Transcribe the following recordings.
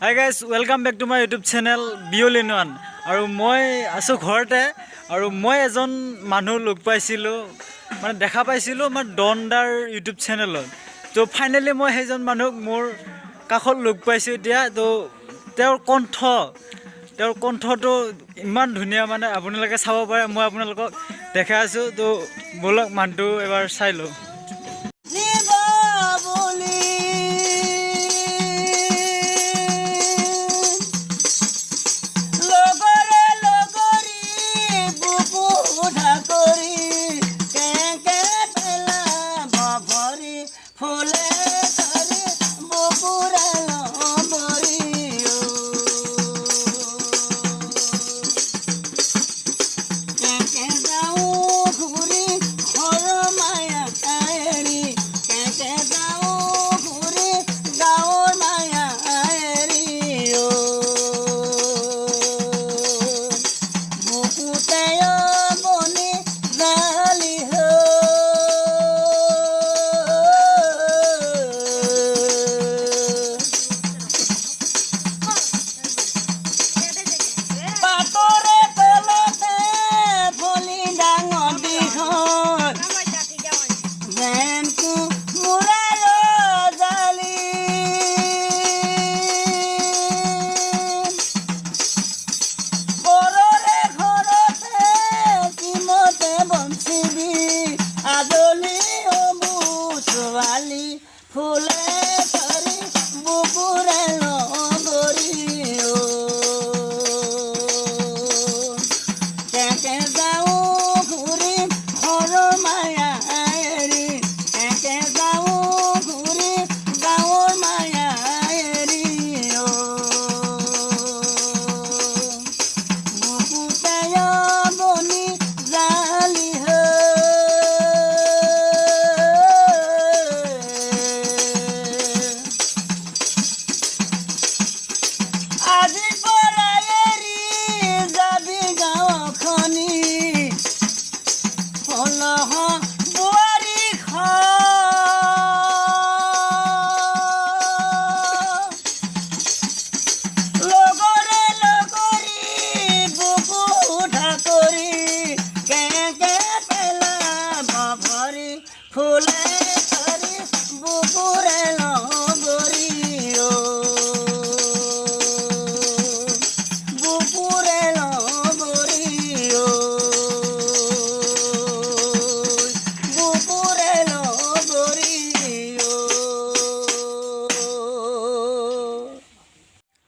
Hi guys, welcome back to my YouTube channel Violin One. আৰু মই আছো ঘৰতে আৰু মই এজন মানুহ লগ পাইছিলো মানে দেখা পাইছিলো আমাৰ ডনদাৰ YouTube চেনেলত তো ফাইনালি মই সেইজন মানুহক মোৰ কাষত লগ পাইছো এতিয়া তো তেওঁৰ কণ্ঠটো ইমান ধুনীয়া মানে আপোনালোকে চাব পাৰে মই আপোনালোকক দেখাই আছো তো বলক মানুহটো এবাৰ চাই লওঁ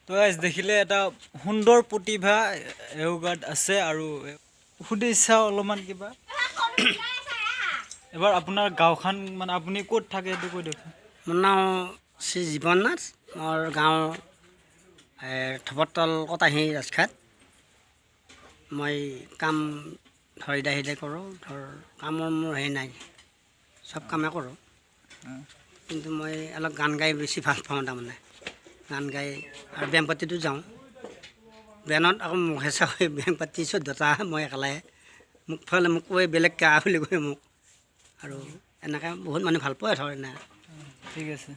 তো গাইজ দেখিলে এটা সুন্দৰ প্ৰতিভা এওগাত আছে আৰু সুধি চাওঁ অলপমান কিবা এবাৰ আপোনাৰ গাঁওখন মানে আপুনি ক'ত থাকে এইটো কৈ দিয়ক মোৰ নাম শ্ৰী জীৱন নাথ মোৰ গাঁও থবতল কটাহী ৰাজঘাট মই কাম ধৰিদাই কৰোঁ ধৰ কামৰ মোৰ হেৰি নাই চব কামে কৰোঁ কিন্তু মই অলপ গান গাই বেছি ভাল পাওঁ তাৰমানে গান গাই আৰু বেং পাতিতো যাওঁ বেনত আকৌ মোক হেঁচা হৈ বেং পাতি 14টা মই একেলাই মোক ফালে মোক কৈ বেলেগ গা বুলি কৈ মোক আৰু এনেকৈ বহুত মানুহ ভাল পায় ধৰ এনে ঠিক আছে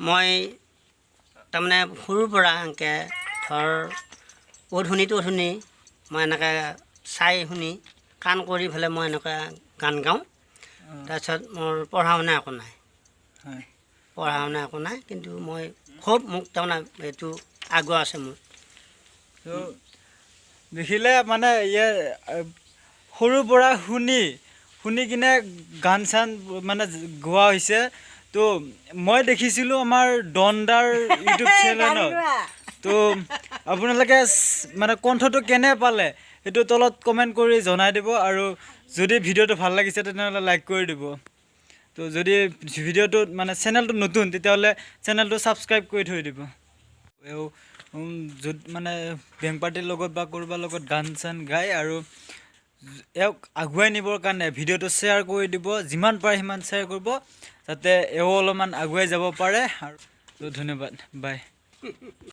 মই তাৰমানে সৰুৰ পৰা এনেকৈ ধৰ অত শুনি মই এনেকৈ চাই শুনি কাণ কৰি পেলাই মই এনেকৈ গান গাওঁ তাৰপিছত মোৰ পঢ়া শুনা একো নাই কিন্তু মই খুব মোক তাৰমানে এইটো আগ্ৰহ আছে মোৰ দেখিলে মানে সৰুৰ পৰা শুনি কিনে গান চান মানে গোৱা হৈছে তো মই দেখিছিলোঁ আমাৰ ডনদাৰ ইউটিউব চেনেলত তো আপোনালোকে মানে কণ্ঠটো কেনে পালে সেইটো তলত কমেণ্ট কৰি জনাই দিব আৰু যদি ভিডিঅ'টো ভাল লাগিছে তেনেহ'লে লাইক কৰি দিব তো যদি ভিডিঅ'টো মানে চেনেলটো নতুন তেতিয়াহ'লে চেনেলটো ছাবস্ক্ৰাইব কৰি থৈ দিব য'ত মানে বেং পাৰ্টিৰ লগত বা ক'ৰবাৰ লগত গান চান গাই আৰু এওঁক আগুৱাই নিবৰ কাৰণে ভিডিঅ'টো শ্বেয়াৰ কৰি দিব যিমান পাৰে সিমান শ্বেয়াৰ কৰিব যাতে এও অলপমান আগুৱাই যাব পাৰে আৰু ধন্যবাদ বাই